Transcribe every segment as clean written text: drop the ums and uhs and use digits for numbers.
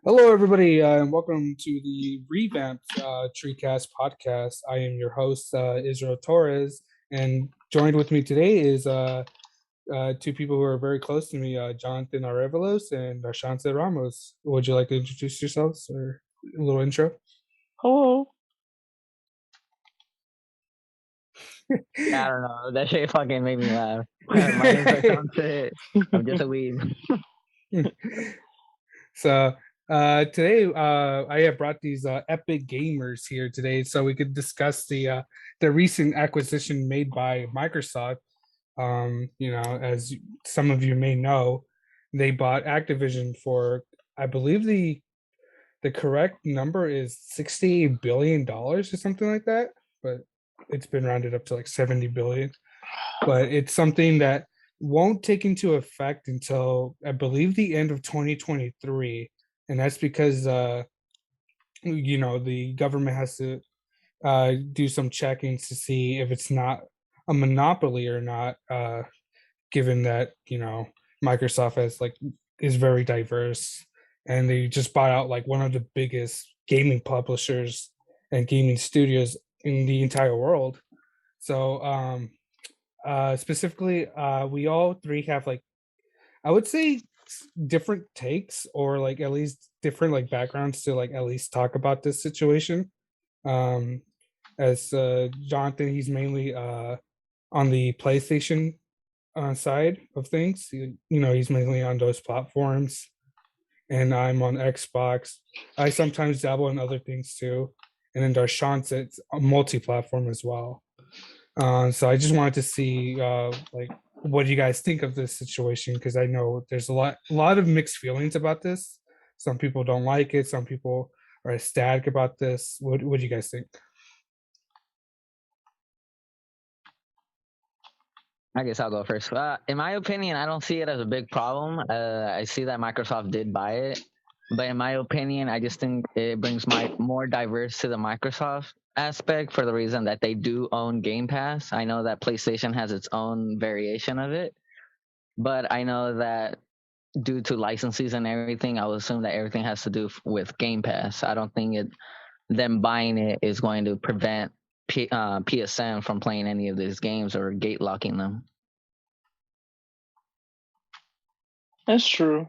Hello, everybody, and welcome to the revamped TreeCast podcast. I am your host, Israel Torres, and joined with me today is two people who are very close to me, Jonathan Arevalos and Ashante Ramos. Would you like to introduce yourselves or a little intro? Hello. I don't know. That shit fucking made me laugh. My name's Asante. I'm just a weeb. So today I have brought these epic gamers here today so we could discuss the recent acquisition made by Microsoft. As some of you may know, they bought Activision for, I believe the correct number is $68 billion or something like that, but it's been rounded up to like 70 billion. But it's something that won't take into effect until I believe the end of 2023, and that's because the government has to do some checkings to see if it's not a monopoly or not, given that Microsoft is very diverse, and they just bought out like one of the biggest gaming publishers and gaming studios in the entire world. So specifically, we all three have like, I would say, different takes, or like at least different like backgrounds to like at least talk about this situation. Um, as Jonathan, he's mainly on the PlayStation side of things. He's mainly on those platforms, and I'm on Xbox. I sometimes dabble in other things too. And then Darshant's it's a multi-platform as well. So I just wanted to see like what do you guys think of this situation, because I know there's a lot of mixed feelings about this. Some people don't like it. Some people are ecstatic about this. What do you guys think? I guess I'll go first. In my opinion, I don't see it as a big problem. I see that Microsoft did buy it, but in my opinion, I just think it brings more diverse to the Microsoft aspect for the reason that they do own Game Pass. I know that PlayStation has its own variation of it, but I know that due to licenses and everything, I would assume that everything has to do with Game Pass. I don't think them buying it is going to prevent PSN from playing any of these games or gate locking them. That's true.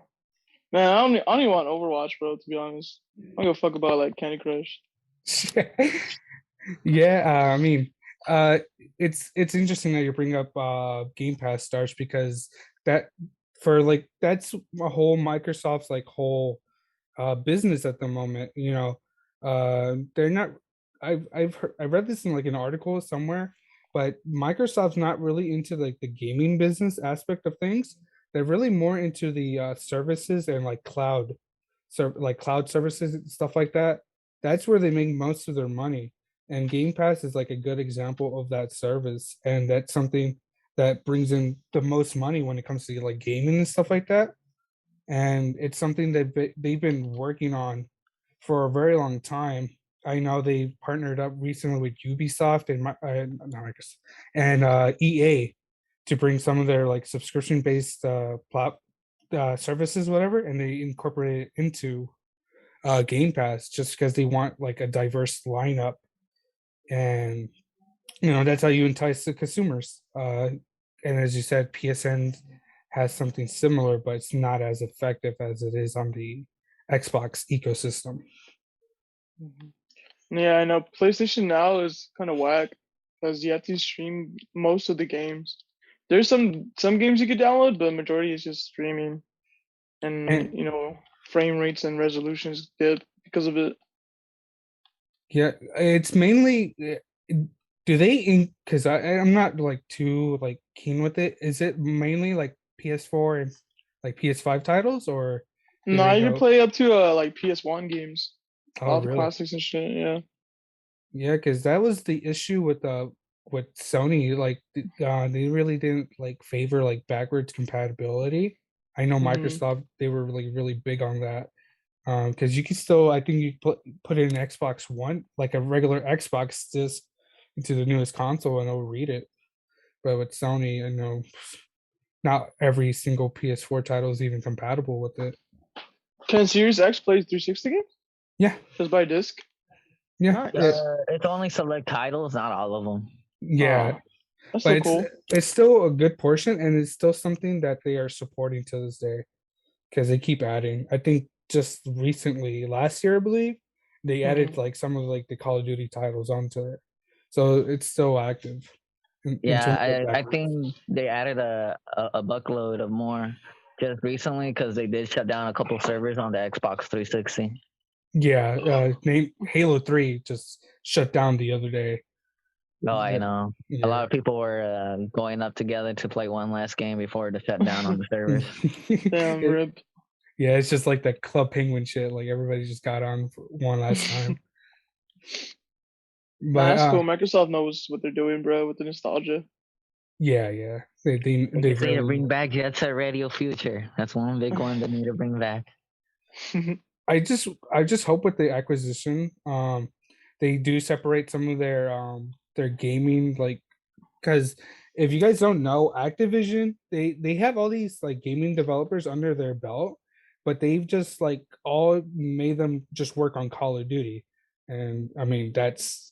Man, I don't even want Overwatch, bro, to be honest. I don't give a fuck about like Candy Crush. Yeah, I mean, uh, it's interesting that you bring up Game Pass stars, because that for like that's a whole Microsoft's like whole business at the moment. They're not. I read this in like an article somewhere, but Microsoft's not really into like the gaming business aspect of things. They're really more into the services and like cloud services and stuff like that. That's where they make most of their money. And Game Pass is like a good example of that service, and that's something that brings in the most money when it comes to like gaming and stuff like that. And it's something that they've been working on for a very long time. I know they partnered up recently with Ubisoft and EA to bring some of their like subscription based services, whatever, and they incorporate it into Game Pass just because they want like a diverse lineup, and that's how you entice the consumers. And as you said, PSN has something similar, but it's not as effective as it is on the Xbox ecosystem. Yeah, I know. PlayStation Now is kind of whack because you have to stream most of the games. There's some games you could download, but the majority is just streaming, and And frame rates and resolutions dip because of it. yeah, it's mainly do they because I'm not like too like keen with it. Is it mainly like PS4 and like PS5 titles, or do No, they you can go? play up to like PS1 games, Oh, all the really? classics and shit. Yeah. Yeah, because that was the issue with Sony. Like they really didn't like favor like backwards compatibility. I know hmm Microsoft, they were really big on that. Because you can still, I think you put in an Xbox One, like a regular Xbox disc, into the newest console and it'll read it. But with Sony, I know not every single PS4 title is even compatible with it. Can Series X play 360 games? Yeah, Just by disc? yeah, Nice. It's only select titles, not all of them. yeah. Oh, that's But so cool. it's still a good portion, and it's still something that they are supporting to this day because they keep adding. I think just recently, last year, I believe, they added Mhm. like some of like the Call of Duty titles onto it, so it's still active in terms of Yeah, I back. think they added a buckload of more just recently because they did shut down a couple servers on the Xbox 360. Yeah, name Halo 3 just shut down the other day. Oh, I know. A Yeah. lot of people were going up together to play one last game before the shutdown on the servers. Damn, It- rip. yeah, it's just like that Club Penguin shit. Like everybody just got on for one last time. Nah, But that's cool. Microsoft knows what they're doing, bro, with the nostalgia. yeah, yeah, they They need to really. bring back Jet Set Radio Future. That's one big one they need to bring back. I just hope with the acquisition, they do separate some of their gaming, like, because if you guys don't know, Activision, they have all these like gaming developers under their belt, but they've just like all made them just work on Call of Duty. And I mean that's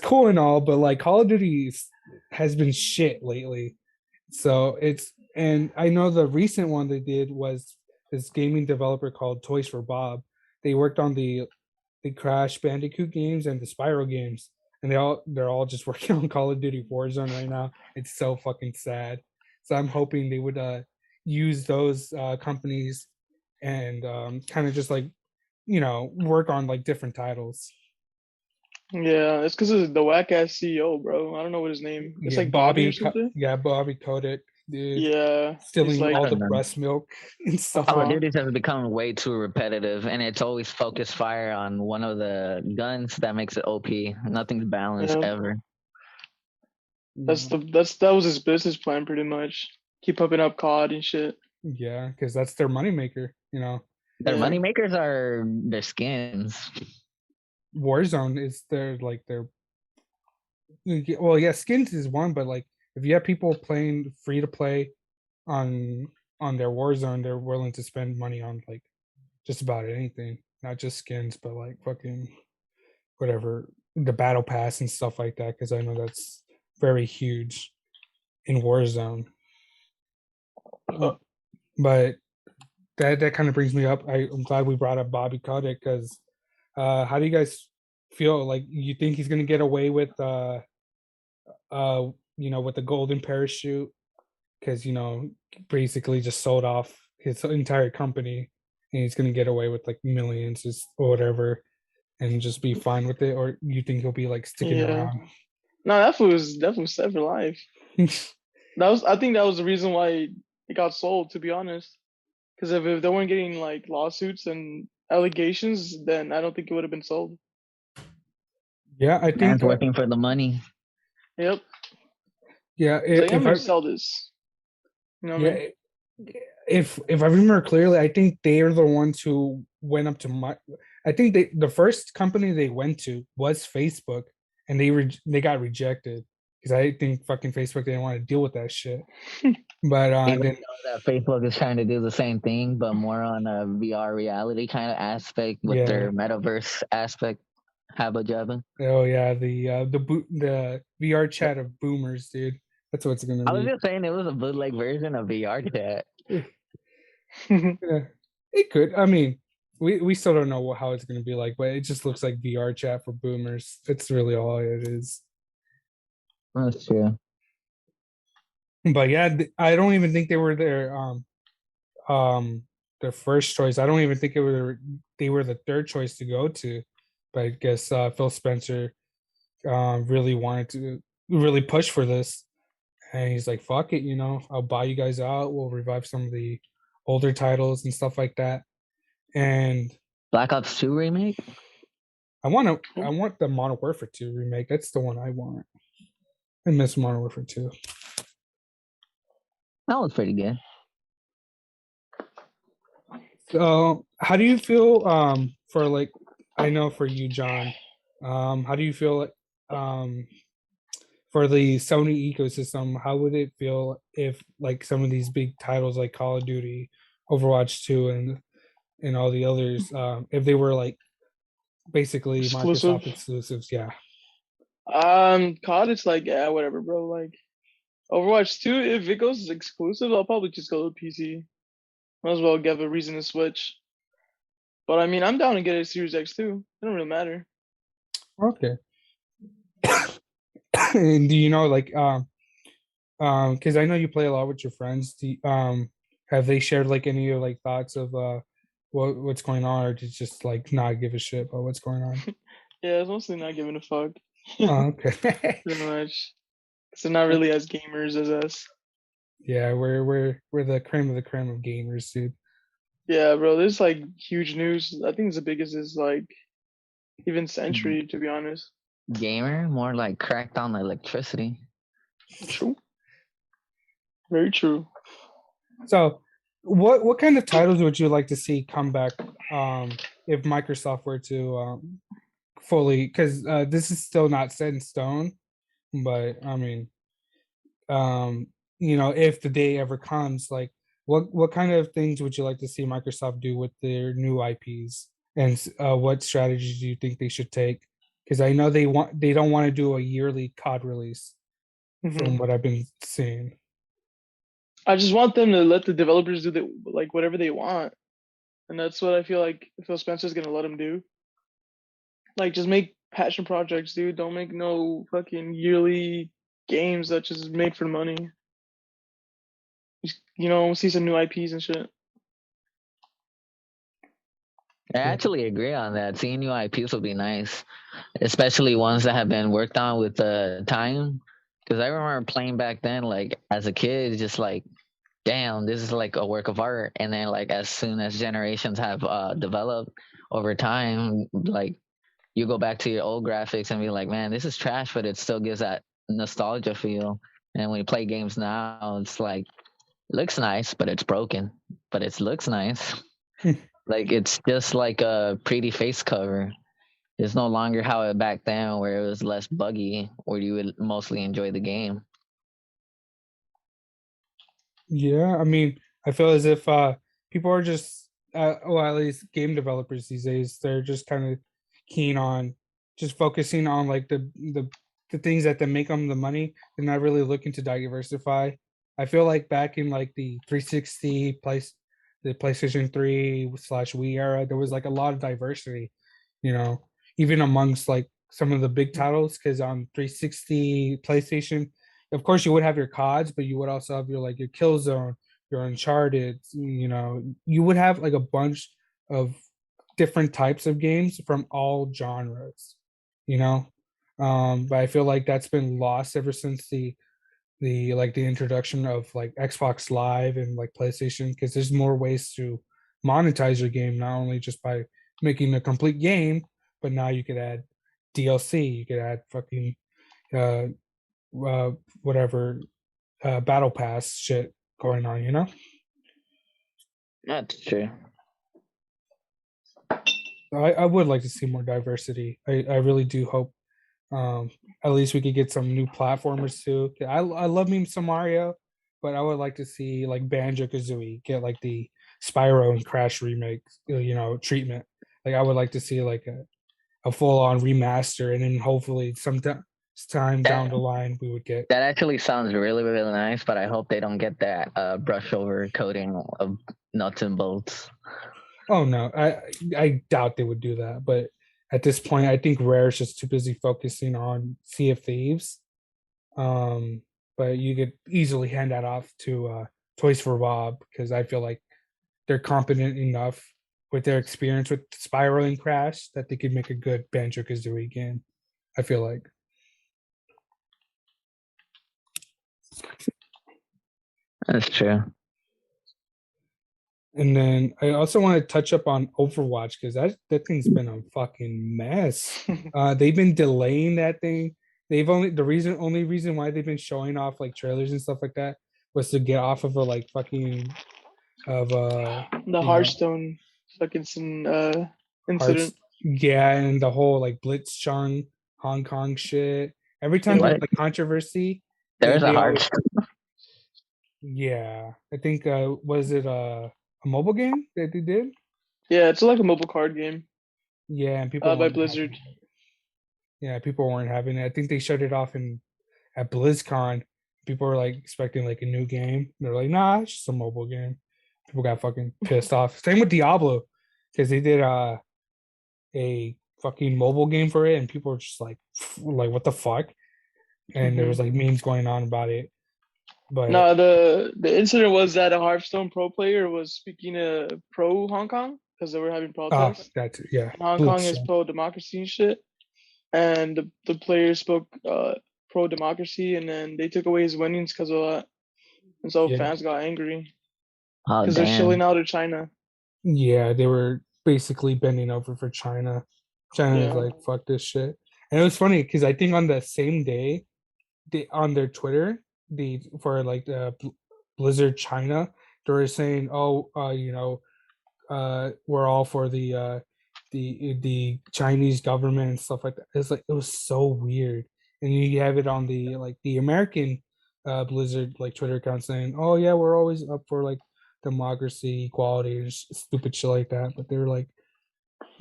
cool and all, but like Call of Duty has been shit lately. So it's, and I know the recent one they did was this gaming developer called Toys for Bob. They worked on the Crash Bandicoot games and the Spyro games, and they're all just working on Call of Duty Warzone right now. It's so fucking sad. So I'm hoping they would use those companies and kind of just like work on like different titles. Yeah, it's because of the whack ass CEO, bro. I don't know what his name. It's Yeah, like Bobby or something. Bobby Kotick, dude, Yeah, he's stealing like, I all the don't know. breast milk and stuff Call of like. uh, Duty has become way too repetitive, and it's always focused fire on one of the guns that makes it OP. Nothing's balanced yeah, ever. that was his business plan pretty much. Keep pumping up COD and shit. Yeah, because that's their moneymaker. Their Yeah, money makers are their skins. Warzone is their well, yeah, skins is one, but like if you have people playing free to play on their Warzone, they're willing to spend money on like just about anything, not just skins, but like fucking whatever, the battle pass and stuff like that. Because I know that's very huge in Warzone. uh, But that kind of brings me up. I'm glad we brought up Bobby Kotick because how do you guys feel? Like, you think he's gonna get away with with the golden parachute? Because basically just sold off his entire company, and he's gonna get away with like millions or whatever, and just be fine with it. Or you think he'll be like sticking yeah. around? No, that fool set for life. I think that was the reason why it got sold. To be honest, because if they weren't getting like lawsuits and allegations, then I don't think it would have been sold. Yeah, I Man's think. working for the money. Yep. Yeah, He's like, I'm if gonna I sell this. You know what I mean? yeah if I remember clearly, I think they are the ones who went up to my. I think the first company they went to was Facebook, and they got rejected because I think fucking Facebook didn't want to deal with that shit. But Even then though that Facebook is trying to do the same thing, but more on a VR reality kind of aspect with yeah, their metaverse aspect. Habba jabba. oh yeah, the VR chat of boomers, dude. That's what it's gonna I was be. just saying it was a bootleg version of VR chat. Yeah, it could. I mean, we still don't know how it's gonna be like, but it just looks like VR chat for boomers. It's really all it is. That's true. But yeah, I don't even think they were um their first choice. I don't even think they were the third choice to go to. But I guess Phil Spencer really wanted to really push for this, and he's like, "Fuck it, I'll buy you guys out. We'll revive some of the older titles and stuff like that." And Black Ops 2 remake? I want the Modern Warfare 2 remake. That's the one I want. I miss Modern Warfare 2. That was pretty good. So, how do you feel for like, I know for you, John, how do you feel um for the Sony ecosystem? How would it feel if like some of these big titles like Call of Duty, Overwatch 2, and and all the others, if they were like basically Exclusive. Microsoft exclusives. Yeah. COD, it's like, yeah, whatever, bro. Like Overwatch 2, if it goes exclusive, I'll probably just go to PC. Might as well give a reason to switch. But I mean, I'm down to get a Series X too. It don't really matter. Okay. And do you know like because I know you play a lot with your friends. Have they shared like any of like thoughts of what's going on, or just like not give a shit about what's going on? Yeah, it's mostly not giving a fuck. Oh, okay. Pretty much. Because they're not really as gamers as us. Yeah, we're the cream of the cream of gamers, dude. Yeah, bro, there's like huge news. I think the biggest is like even Century, to be honest. Gamer, more like cracked on electricity. True. Very true. So, what kind of titles would you like to see come back if Microsoft were to fully? Because this is still not set in stone, but I mean, um, if the day ever comes, like what kind of things would you like to see Microsoft do with their new IPs, and what strategies do you think they should take? Because I know they don't want to do a yearly COD release, from Hmm. what I've been seeing. I just want them to let the developers do like whatever they want, and that's what I feel like Phil Spencer's gonna let them do. Like, just make passion projects, dude. Don't make no fucking yearly games that just made for money. Just, see some new IPs and shit. I Yeah. actually agree on that. Seeing new IPs would be nice, especially ones that have been worked on with the time. Because I remember playing back then, like as a kid, just like, damn, this is like a work of art. And then, like, as soon as generations have developed over time, like you go back to your old graphics and be like, man, this is trash, but it still gives that nostalgia feel. And when you play games now, it's like, looks nice, but it's broken, but it looks nice. Like it's just like a pretty face cover. It's no longer how it back then where it was less buggy or you would mostly enjoy the game. Yeah, I mean, I feel as if people are just well, at least game developers these days, they're just kind of keen on just focusing on like the things that make them the money. They're not really looking to diversify. I feel like back in like the 360 place, the PlayStation 3 slash Wii era, there was like a lot of diversity, you know, even amongst like some of the big titles. Because on 360 PlayStation, of course you would have your CODs, but you would also have your like your Killzone, your Uncharted. You would have like a bunch of different types of games from all genres. You know, but I feel like that's been lost ever since the introduction of like Xbox Live and like PlayStation, because there's more ways to monetize your game, not only just by making a complete game, but now you could add DLC, you could add fucking uh, uh whatever battle pass shit going on, you know? That's true. I would like to see more diversity. I really do hope um at least we could get some new platformers too. I love me some Mario, but I would like to see like Banjo Kazooie get like the Spyro and Crash remake, treatment. Like I would like to see like a full on remaster, and then hopefully time down That the line we would get. that actually sounds really really nice, but I hope they don't get that brush over coating of nuts and bolts. Oh no, I doubt they would do that. But at this point, I think Rare is just too busy focusing on Sea of Thieves. Um, but you could easily hand that off to Toys for Bob, because I feel like they're competent enough with their experience with Spyro and Crash that they could make a good Banjo Kazooie game. I feel like. That's true. And then I also want to touch up on Overwatch, because that thing's been a fucking mess. They've been delaying that thing. They've only reason why they've been showing off like trailers and stuff like that was to get off of a like fucking of The you know Hearthstone fucking hearts, incident. yeah, and the whole like Blitzchung Hong Kong shit. Every time Yep. there's What? like controversy, There's a they hard. always, yeah. I think was it a mobile game that they did? Yeah, it's like a mobile card game Yeah, and people by weren't having Blizzard. it. Yeah, people weren't having it. I think they shut it off in at BlizzCon. People were like expecting like a new game. They're like, nah, it's just a mobile game. People got fucking pissed off. Same with Diablo, because they did a fucking mobile game for it, and people were just like what the fuck? And there Hmm. was like memes going on about it. But No, the incident was that a Hearthstone pro player was speaking to pro Hong Kong because they were having protests. that's yeah, And Hong Kong is Blitzchung. pro democracy and shit. And the player spoke pro democracy, and then they took away his winnings because of that. And so Yeah, fans got angry Oh because they're damn. shilling out of China. yeah, they were basically bending over for China. China is Yeah. like fuck this shit. And it was funny because I think on the same day, they on their Twitter, the for like the Blizzard China, they were saying, "Oh, we're all for the Chinese government and stuff like that." It's like it was so weird. And you have it on the like the American Blizzard like Twitter account saying, "Oh yeah, we're always up for like democracy, equality, and stupid shit like that." But they were like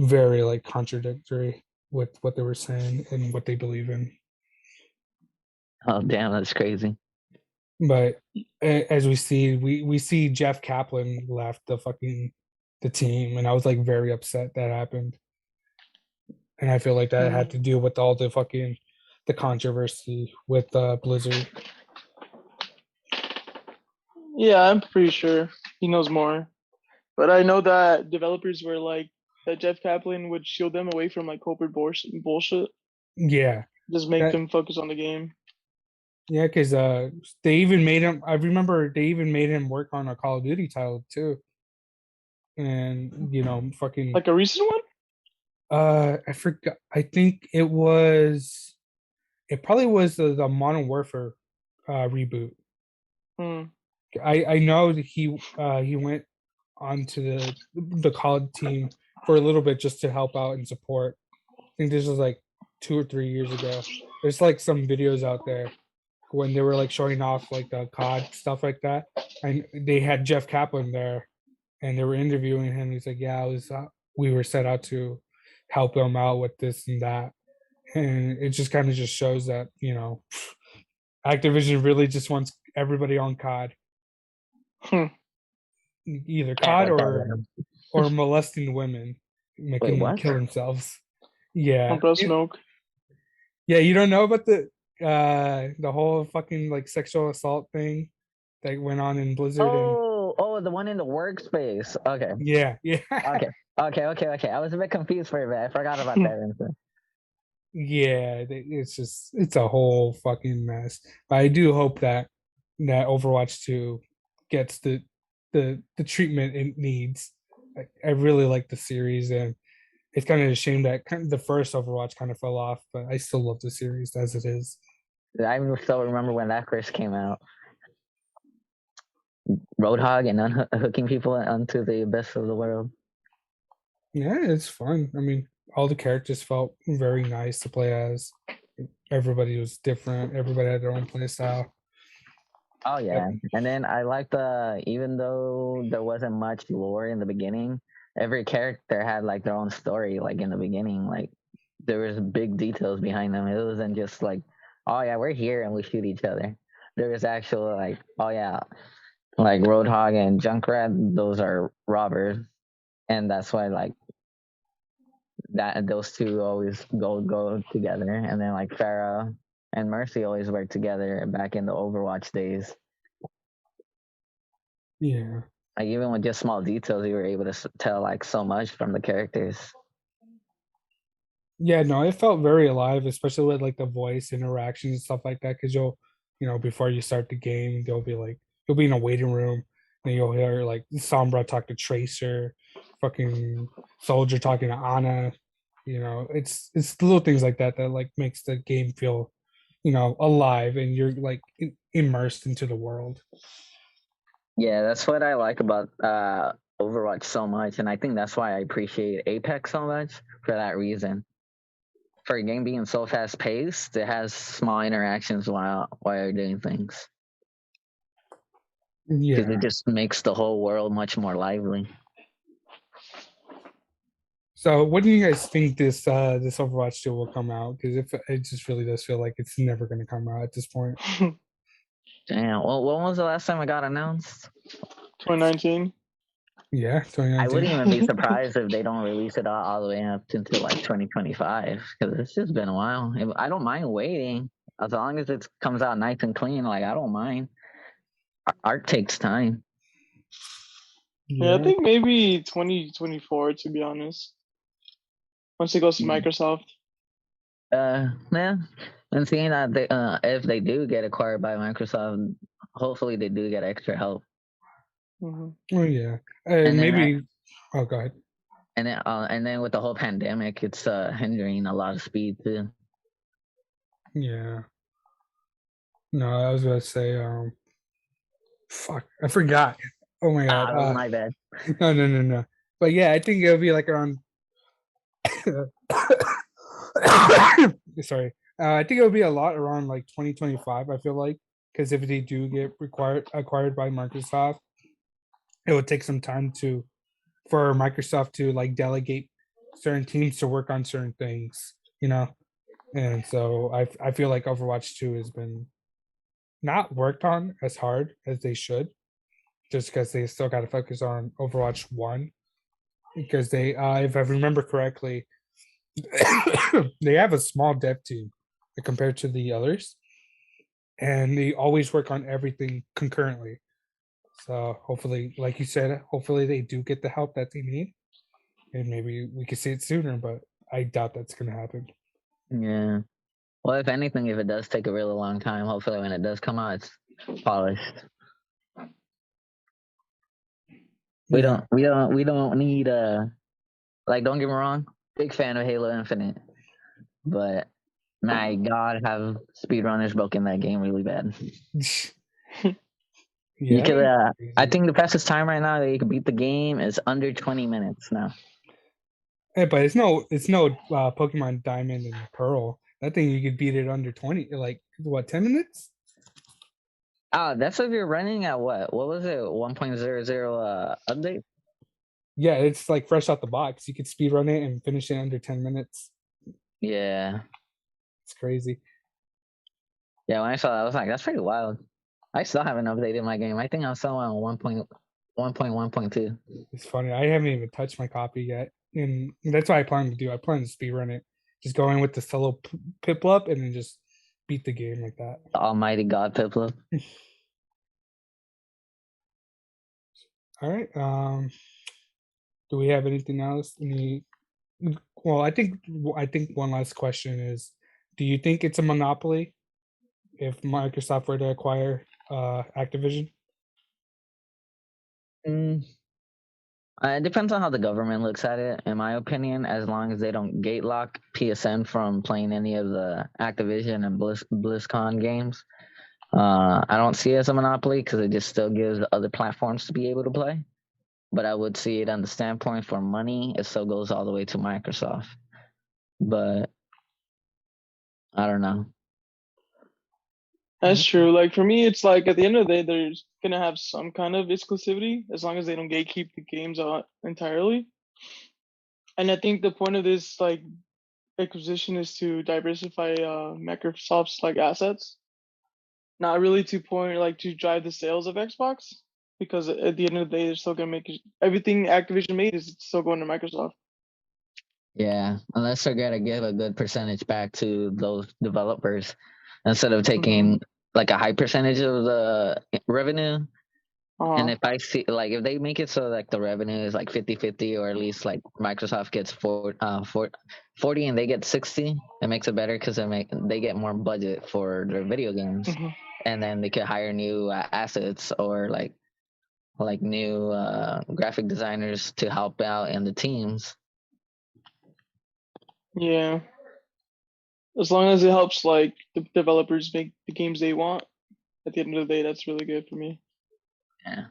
very like contradictory with what they were saying and what they believe in. Oh damn, that's crazy. But as we see, we see Jeff Kaplan left the team, and I was like very upset that happened. And I feel like that had to deal with all the fucking the controversy with Blizzard. Yeah, I'm pretty sure he knows more. But I know that developers were like that Jeff Kaplan would shield them away from like corporate bullshit, Yeah, just make that them focus on the game. yeah, because they even made him. I remember they even made him work on a Call of Duty title too, and fucking Like a recent one? I forgot. I think it probably was the Modern Warfare reboot. Hmm. I know that he went onto the college team for a little bit just to help out and support. I think this was like 2 or 3 years ago. There's like some videos out there when they were like showing off like the COD stuff like that, and they had Jeff Kaplan there, and they were interviewing him. He's like, "Yeah, I was we were set out to help him out with this and that," and it just kind of just shows that Activision really just wants everybody on COD, Hmm. either Can't COD let that down. or molesting women, Wait, making them what? kill themselves. Yeah, On breast milk. yeah. You don't know about the whole fucking like sexual assault thing that went on in Blizzard and Oh, the one in the workspace. Okay, yeah, yeah, okay, okay. I was a bit confused for a bit. I forgot about that incident. yeah. It's a whole fucking mess. But I do hope that Overwatch 2 gets the treatment it needs. I really like the series, and it's kind of a shame that kind of the first Overwatch kind of fell off, but I still love the series as it is. I still remember when that first came out. Roadhog and unhooking people onto the abyss of the world. Yeah, it's fun. I mean, all the characters felt very nice to play as. Everybody was different. Everybody had their own play style. Oh But yeah, and then I like even though there wasn't much lore in the beginning, every character had like their own story. Like in the beginning, like there was big details behind them. It wasn't just like, oh yeah, we're here and we shoot each other. There was actual like, oh yeah, like Roadhog and Junkrat, those are robbers, and that's why like that those two always go together. And then like Farah and Mercy always work together back in the Overwatch days. yeah, Like even with just small details, you were able to tell like so much from the characters. yeah, no, it felt very alive, especially with like the voice interactions and stuff like that. Because before you start the game, they'll be like, you'll be in a waiting room, and you'll hear like Sombra talk to Tracer, fucking Soldier talking to Ana. It's the little things like that that like makes the game feel, alive, and you're like immersed into the world. Yeah, that's what I like about Overwatch so much, and I think that's why I appreciate Apex so much for that reason. For a game being so fast paced, it has small interactions while you're doing things because Yeah, it just makes the whole world much more lively. So, when do you guys think this Overwatch 2 will come out? Because if it just really does feel like it's never going to come out at this point. Damn. Well, when was the last time it got announced? 2019. Yeah, I 2019. wouldn't even be surprised if they don't release it all the way up until like 2025 because it's just been a while. I don't mind waiting as long as it comes out nice and clean. Like I don't mind. Art takes time. Yeah, I Yeah, think maybe 2024 to be honest. Once it goes to Microsoft. Yeah. And seeing that if they do get acquired by Microsoft, hopefully they do get extra help. Hmm. oh yeah, And then maybe. Oh, go ahead. and then with the whole pandemic, it's hindering a lot of speed too. Yeah. No, I was going to say. Fuck, I forgot. Oh my god. Ah, that was my bad. No, no, no, no. But yeah, I think it'll be like around. Sorry. I think it'll be a lot around like 2025. I feel like because if they do get acquired by Microsoft, it would take some time for Microsoft to like delegate certain teams to work on certain things, you know. And so I feel like Overwatch 2 has been not worked on as hard as they should, just because they still got to focus on Overwatch 1 because they if I remember correctly, they have a small dev team compared to the others, and they always work on everything concurrently. So hopefully, like you said, hopefully they do get the help that they need, and maybe we could see it sooner. But I doubt that's going to happen. Yeah. Well, if anything, if it does take a really long time, hopefully when it does come out, it's polished. Yeah. We don't need like don't get me wrong, big fan of Halo Infinite, but my God, have speedrunners broken that game really bad. You Yeah. could, I think the fastest time right now that you could beat the game is under 20 minutes now. But it's no Pokemon Diamond and Pearl. That thing you could beat it under 20, like what, 10 minutes? Ah, that's if you're running at what? What was it? 1.00 update? Yeah, it's like fresh out the box. You could speed run it and finish it under 10 minutes. Yeah. It's crazy. Yeah, when I saw that, I was like, that's pretty wild. I still haven't updated my game. I think I'm still on 1.1.2. It's funny. I haven't even touched my copy yet, and that's what I plan to do. I plan to speed run it, just go in with the solo Piplup and then just beat the game like that. The almighty God Piplup. All right. Do we have anything else? Well, I think one last question is: do you think it's a monopoly if Microsoft were to acquire Activision? Mm, it depends on how the government looks at it. In my opinion, as long as they don't gate lock PSN from playing any of the Activision and BlizzCon games, I don't see it as a monopoly because it just still gives other platforms to be able to play. But I would see it on the standpoint for money, it still goes all the way to Microsoft. But I don't know. That's true. Like for me, it's like at the end of the day, there's gonna have some kind of exclusivity as long as they don't gatekeep the games out entirely. And I think the point of this like acquisition is to diversify Microsoft's like assets, not really to point like to drive the sales of Xbox, because at the end of the day, they're still gonna make everything Activision made is still going to Microsoft. Yeah, unless they're gonna give a good percentage back to those developers instead of Mm-hmm. taking like a high percentage of the revenue. And Uh-huh. if I see like if they make it so like the revenue is like 50-50 or at least like Microsoft gets 40 and they get 60, it makes it better because they get more budget for their video games, Mhm. and then they could hire new assets or like new graphic designers to help out in the teams. Yeah. As long as it helps like the developers make the games they want, at the end of the day, that's really good for me. Yeah.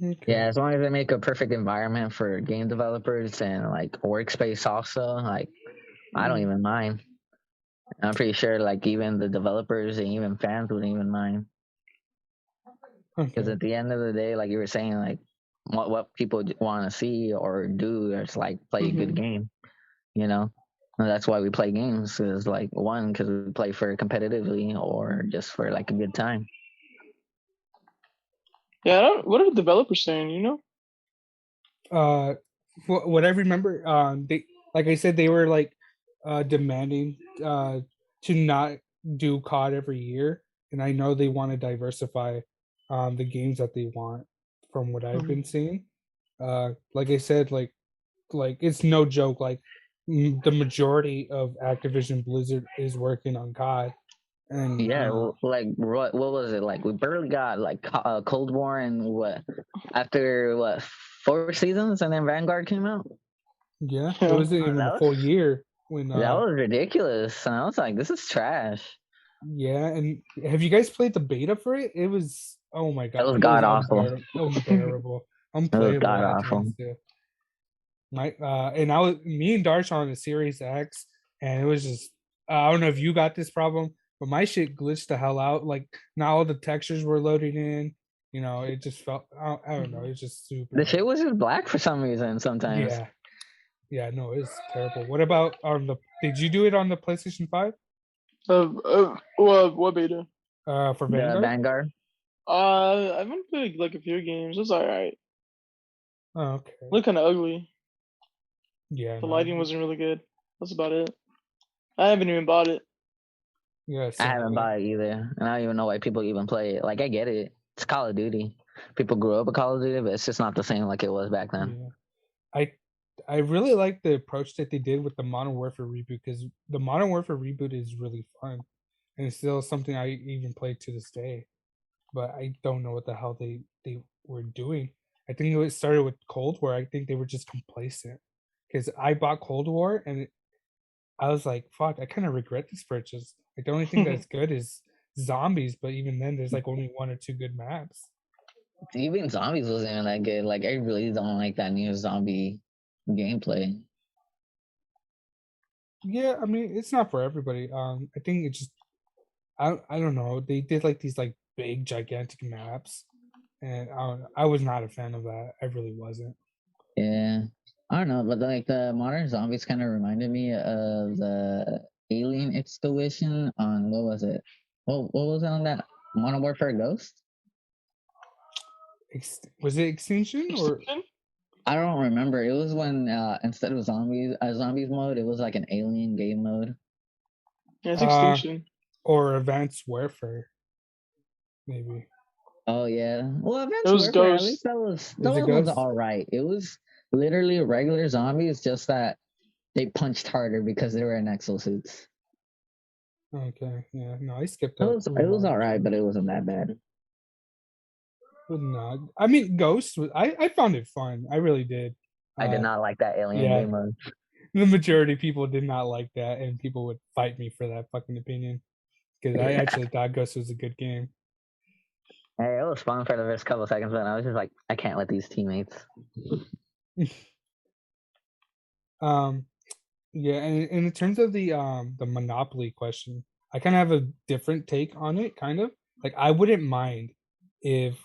Okay. Yeah, as long as they make a perfect environment for game developers and like workspace also, like I don't even mind. I'm pretty sure like even the developers and even fans wouldn't even mind. Because Okay. at the end of the day, like you were saying, like what people want to see or do is like play a good Mhm. game. you know. And that's why we play games. Is like one because we play for competitively or just for like a good time. Yeah, what are the developers saying? You know? uh what I remember, they, like I said, they were like demanding to not do COD every year, and I know they want to diversify the games that they want from what I've Mhm. been seeing. Like I said, like it's no joke, like the majority of Activision Blizzard is working on COD, and Yeah, like what was it like? We barely got like Cold War and what after what 4 seasons, and then Vanguard came out. yeah, it Yeah. wasn't even a That full was year when that was ridiculous, and I was like, this is trash. yeah, and have you guys played the beta for it? It was, oh my It was god, it was god awful. unbearable, It was unplayable god at awful. times too. My and I was me and Darsh on the Series X, and it was just, I don't know if you got this problem, but my shit glitched the hell out. Like, not all the textures were loading in. You know, it just felt, I don't know, it's just super The shit bad. was just black for some reason sometimes. Yeah, yeah, no, it's terrible. What about on the? Did you do it on the PlayStation 5? What beta? For The Vanguard? Vanguard. I've been playing like a few games. It's alright. Oh, okay. Look kind of ugly. Yeah, The no, lighting wasn't really good. That's about it. I haven't even bought it. yeah, I same haven't here. bought it either, and I don't even know why people even play it. Like I get it, it's Call of Duty. People grew up with Call of Duty, but it's just not the same like it was back then. Yeah. I I really like the approach that they did with the Modern Warfare reboot, because the Modern Warfare reboot is really fun, and it's still something I even play to this day. But I don't know what the hell they were doing. I think it started with Cold War. I think they were just complacent, because I bought Cold War and I was like, fuck, I kind of regret this purchase. Like, the only thing that's good is zombies, but even then, there's like only one or two good maps. Even zombies wasn't even that good. Like I really don't like that new zombie gameplay. Yeah, I mean, it's not for everybody. I think it just, I don't know. They did like these like big gigantic maps, and I was not a fan of that. I really wasn't. Yeah, I don't know, but like the modern zombies kind of reminded me of the Alien Expedition on what was it? What was it on that Modern Warfare Ghost? Was it Extinction or? Extinction? I don't remember. It was when instead of zombies mode, it was like an alien game mode. Yeah, it's uh Extinction. or Advanced Warfare, maybe. Oh yeah. Well, It Advanced was Warfare, at least Ghost. that Was it one was Ghost? all right. It was literally regular zombies, just that they punched harder because they were in exosuits. Okay, yeah, no, I skipped It up was through it a was lot all of right, them. but it wasn't that bad. But no, I mean, Ghost was, I found it fun. I really did. I did uh not like that alien yeah, game mode. the majority of people did not like that, and people would fight me for that fucking opinion, because I Yeah. actually thought Ghost was a good game. Hey, it was fun for the first couple of seconds, but I was just like, I can't with these teammates. um yeah, and in terms of the monopoly question, I kind of have a different take on it, kind of. Like, I wouldn't mind if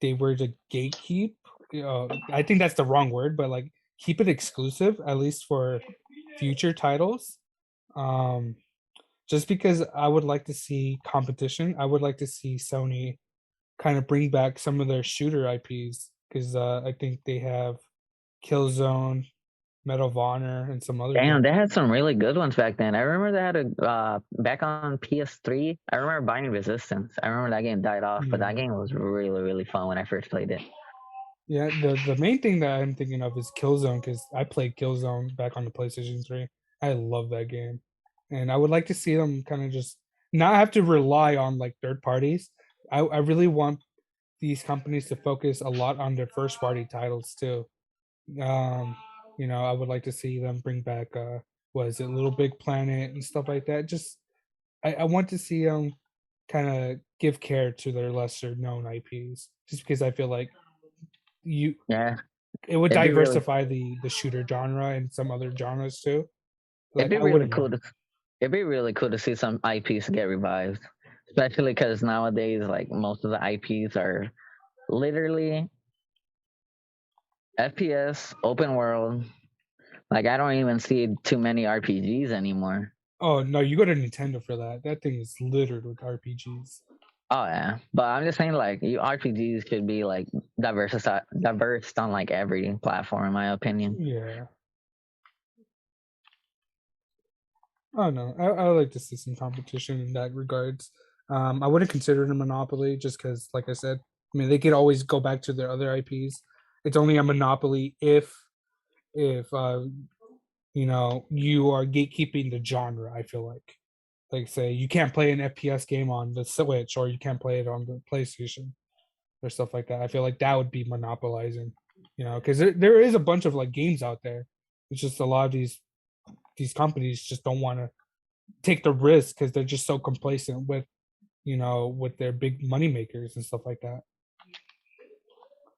they were to gatekeep, I think that's the wrong word, but like keep it exclusive, at least for future titles. um just because I would like to see competition. I would like to see Sony kind of bring back some of their shooter IPs, because I think they have Killzone, Medal of Honor, and some other Damn, games. they had some really good ones back then. I remember they had a back on PS3. I remember buying Resistance. I remember that game died off, but Yeah, that game was really fun when I first played it. yeah. The main thing that I'm thinking of is Killzone, because I played Killzone back on the PlayStation 3. I love that game, and I would like to see them kind of just not have to rely on like third parties. I really want these companies to focus a lot on their first party titles too. Um, I would like to see them bring back was it Little Big Planet and stuff like that. Just I want to see them kind of give care to their lesser known IPs, just because I feel like you Yeah, it would it'd be really diversify the shooter genre and some other genres too. it'd Like, be I really wouldn't cool mind. to it'd be really cool to see some IPs get revived, especially because nowadays like most of the IPs are literally FPS, open world, Like I don't even see too many RPGs anymore. Oh no, you go to Nintendo for that. That thing is littered with RPGs. Oh yeah, but I'm just saying like you RPGs should be like diverse on like every platform, in my opinion. Yeah. Oh no, I like to see some competition in that regards. I wouldn't consider it a monopoly just because, like I said, I mean they could always go back to their other IPs. It's only a monopoly if you know you are gatekeeping the genre. I feel like say you can't play an FPS game on the Switch or you can't play it on the PlayStation or stuff like that. I feel like that would be monopolizing, you know, because there is a bunch of like games out there. It's just a lot of these companies just don't want to take the risk because they're just so complacent with you know with their big money makers and stuff like that.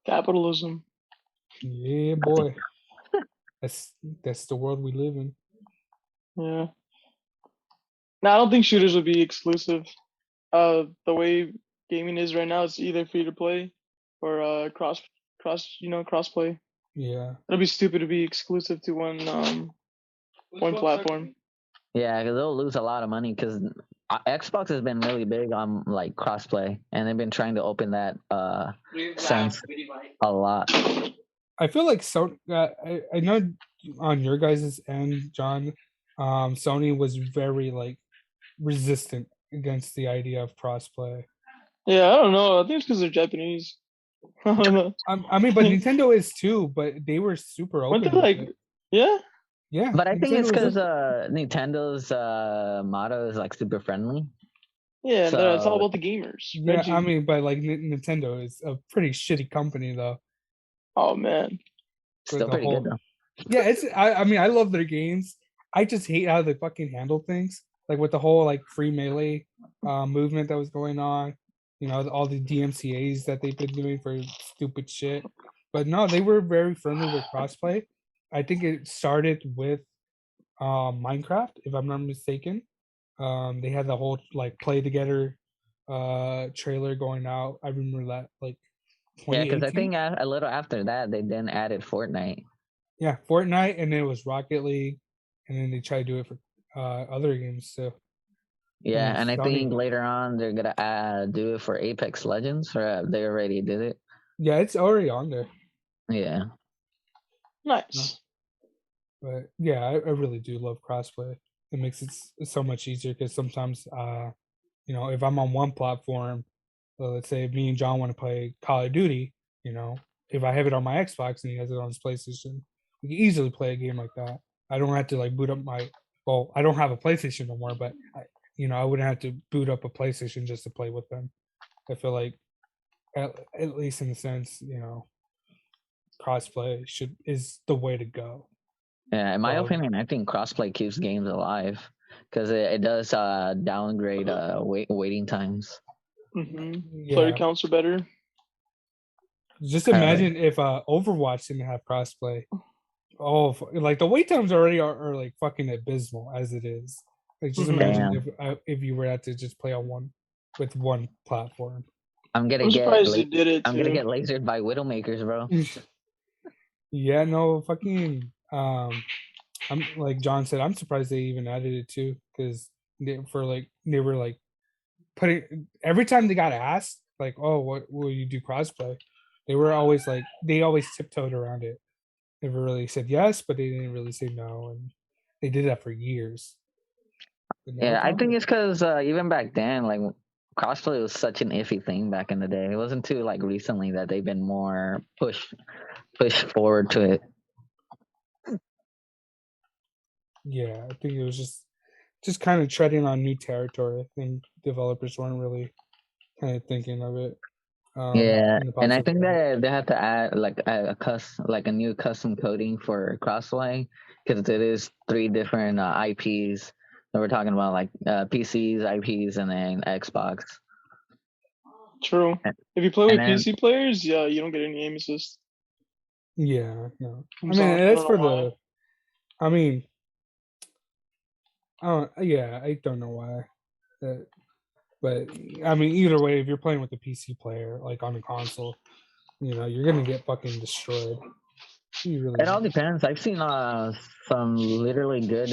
Capitalism. Yeah, boy, that's the world we live in. Yeah. No, I don't think shooters would be exclusive. The way gaming is right now, it's either free to play or cross play. Yeah, It'll be stupid to be exclusive to one platform. Yeah, because they'll lose a lot of money because Xbox has been really big on like crossplay, and they've been trying to open that sense a lot. I feel like so. I know on your guys' end, John, Sony was very like resistant against the idea of crossplay. Yeah, I don't know. I think it's because they're Japanese. I don't know. I mean, but Nintendo is too. But they were super Weren't they open with like, it. yeah? Yeah, But I think it's Nintendo was because open. Nintendo's motto is like super friendly. Yeah, and it's all So about the gamers. Yeah, I Reggie. mean, but like Nintendo is a pretty shitty company though. Oh man. With still the pretty good whole though. yeah, it's I mean I love their games. I just hate how they fucking handle things. Like with the whole like free melee movement that was going on, you know, all the DMCA's that they've been doing for stupid shit. But no, they were very friendly with crossplay. I think it started with Minecraft, if I'm not mistaken. They had the whole like play together trailer going out. I remember that like Yeah, because I 2018. think a little after that they then added Fortnite. Yeah, Fortnite, and then it was Rocket League, and then they try to do it for other games too. And Yeah, then and I Sony, think later on they're gonna do it for Apex Legends, or they already did it. yeah, it's already on there. Yeah, No, Nice. but yeah, I really do love crossplay. It makes it so much easier because sometimes, you know, if I'm on one platform, let's say me and John want to play Call of Duty, you know, if I have it on my Xbox and he has it on his PlayStation, we can easily play a game like that. I don't have to like boot up my. Well, I don't have a PlayStation no more, but you know, I wouldn't have to boot up a PlayStation just to play with them. I feel like, at least in a sense, you know, crossplay is the way to go. yeah. In my Um, opinion, I think crossplay keeps games alive because it does downgrade waiting times. Player yeah, counts are better. just Uh, imagine if Overwatch didn't have crossplay. Oh, like the wait times already are like fucking abysmal as it is. Like, just imagine Damn, if you were to just play on one with one platform. I'm gonna I'm get surprised they did it I'm gonna too. get lasered by Widowmakers, bro. Yeah, no, fucking I'm like John said, I'm surprised they even added it too, because they were like putting every time they got asked, like, oh, what will you do crossplay? They were always like they always tiptoed around it. Never really said yes, but they didn't really say no, and they did that for years. But now Yeah, it's I on think there. it's because even back then, like crossplay was such an iffy thing back in the day. It wasn't too like recently that they've been more push forward to it. Yeah, I think it was just kind of treading on new territory. I think developers weren't really kind of thinking of it Yeah, in the and I think possibility. that they have to add like like a new custom coding for crossplay because it is three different IPs that we're talking about, like PCs, IPs, and then Xbox. True. And If you play and with then PC players, yeah, you don't get any aim assist Yeah, no. from I mean, Sony. I that's don't know for why. the. I mean, yeah, I don't know why. Uh, but I mean, either way, if you're playing with a PC player, like on a console, you know, you're gonna get fucking destroyed. He really It all does. depends. I've seen some literally good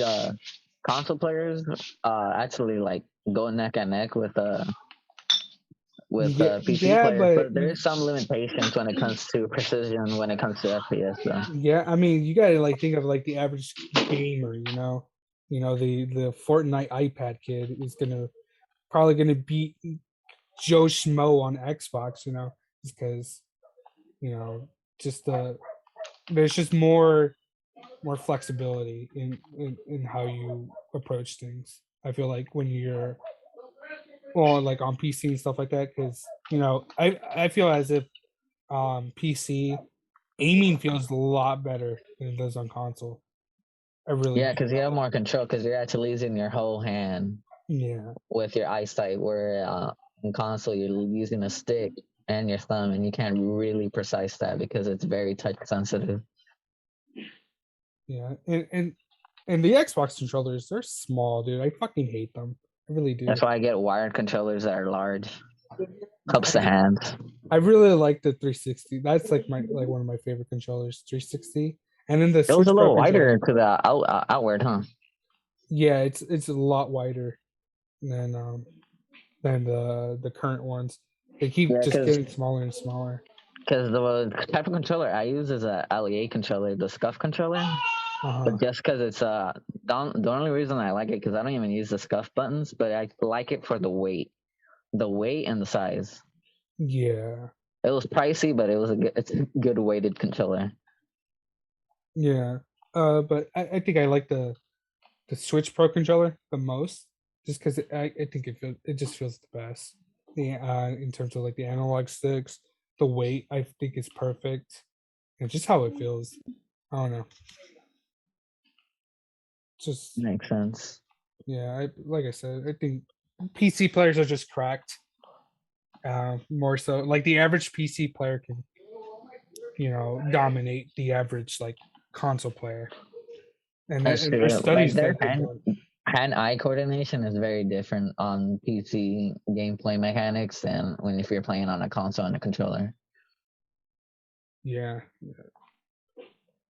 console players actually like go neck and neck with Yeah, PC yeah, players, but but there is some limitations when it comes to precision, when it comes to FPS. Though. yeah, I mean, you gotta like think of like the average gamer, the Fortnite iPad kid is probably gonna beat Joe Schmo on Xbox, just because you know just there's just more flexibility in how you approach things. I feel like when you're like on PC and stuff like that, because I feel as if PC aiming feels a lot better than it does on console. I really Yeah, do. because you have more control because you're actually using your whole hand Yeah, with your eyesight, where in console you're using a stick and your thumb, and you can't really precise that because it's very touch sensitive. yeah, and the Xbox controllers, they're small, dude. I fucking hate them. I really do. That's why I get wired controllers that are large. Helps the I, hands. I really like the 360. That's like one of my favorite controllers, 360. And then the It was a Switch Pro little wider controller. to the outward, huh? Yeah, it's a lot wider than the current ones. They keep Yeah, just because getting smaller and smaller. the type of controller I use is a LEA controller, the Scuff controller. Uh-huh. But just because it's the only reason I like it because I don't even use the Scuff buttons, but I like it for the weight and the size. Yeah. It was pricey, but it's a good weighted controller. Yeah. But I think I like the Switch Pro controller the most, just because I think it just feels the best. In terms of like the analog sticks, the weight I think is perfect, and just how it feels. I don't know. Just Makes sense. yeah, like I said, I think PC players are just cracked. More so, like the average PC player can, dominate the average like console player, and That's and there's true. Like studies their that they've done. hand-eye coordination is very different on PC gameplay mechanics than when if you're playing on a console and a controller. Yeah,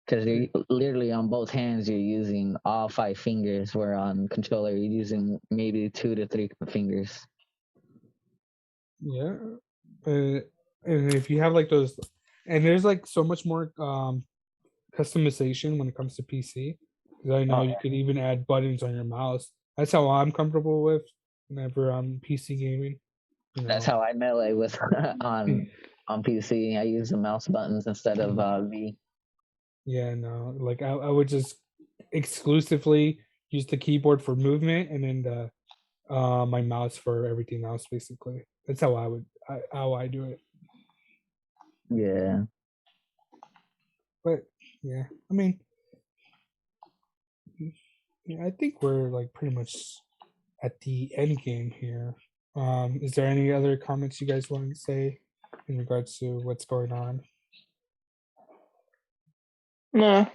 Because you're literally on both hands, you're using all five fingers, where on controller you're using maybe 2 to 3 fingers. yeah, uh, and if you have like those, and there's like so much more customization when it comes to PC. Because I know Oh, you could even add buttons on your mouse. That's how I'm comfortable with whenever I'm PC gaming. You that's know, how I melee with on PC. I use the mouse buttons instead of V. yeah, no, like I would just exclusively use the keyboard for movement and then the my mouse for everything else. Basically, that's how how I do it. Yeah. But yeah, I mean, yeah, I think we're like pretty much at the end game here. Is there any other comments you guys want to say in regards to what's going on? Nah,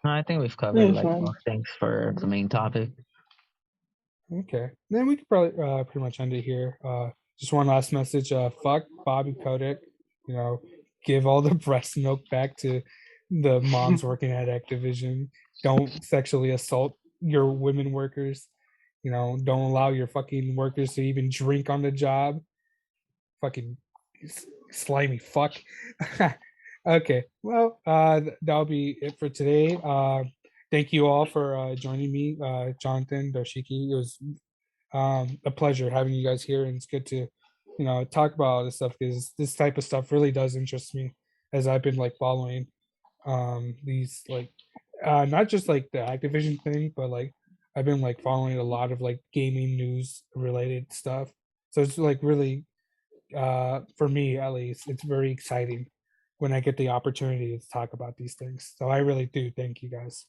No, I think we've yeah, covered it's like fine. most things for the main topic. Okay, then we could probably pretty much end it here. Just one last message. Fuck Bobby Kotick. You know, give all the breast milk back to the moms working at Activision. Don't sexually assault your women workers. Don't allow your fucking workers to even drink on the job. Fucking slimy fuck. Okay, well, that'll be it for today. Thank you all for joining me, Jonathan, Darshiki. It was a pleasure having you guys here, and it's good to talk about all this stuff because this type of stuff really does interest me as I've been like following these like not just like the Activision thing, but like I've been like following a lot of like gaming news related stuff. So it's like really for me at least, it's very exciting when I get the opportunity to talk about these things. So I really do thank you guys.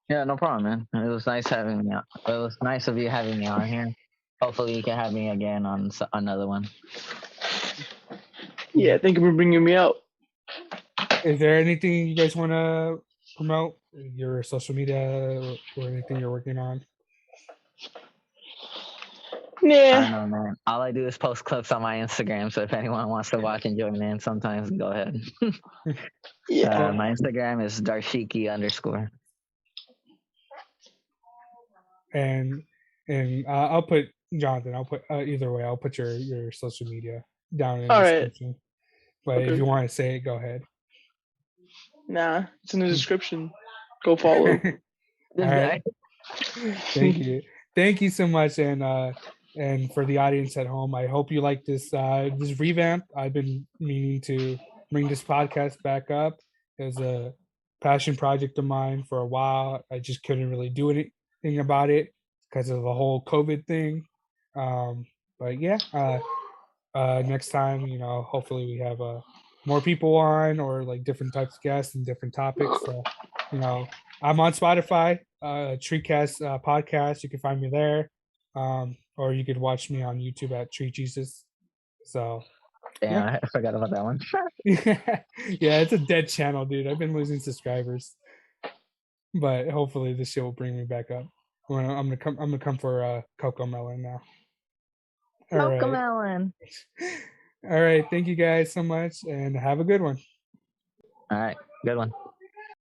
Yeah, no problem, man. It was nice having me. It was nice of you having me on here. Hopefully, you can have me again on another one. Yeah, thank you for bringing me out. Is there anything you guys want to promote? Your social media or anything you're working on? I Nah. don't know, man. All I do is post clips on my Instagram. So if anyone wants to watch and join in, sometimes go ahead. Yeah. My Instagram is darshiki_. And I'll put Jonathan. I'll put either way. I'll put your social media down in the All right. description. But if Okay. you want to say it, go ahead. Nah, it's in the description. Go follow. This All guy. right. Thank you so much, and for the audience at home, I hope you like this revamp. I've been meaning to bring this podcast back up. It was a passion project of mine for a while. I just couldn't really do anything about it because of the whole COVID thing. But yeah, next time, hopefully we have more people on, or like different types of guests and different topics. So, I'm on Spotify, TreeCast podcast. You can find me there, or you could watch me on YouTube at Tree Jesus. So Damn, I forgot about that one. yeah, it's a dead channel, dude. I've been losing subscribers, but hopefully this shit will bring me back up. I'm gonna come. I'm gonna come for Coco Melon now. All right. Melon. All right. Thank you guys so much, and have a good one. All right, good one.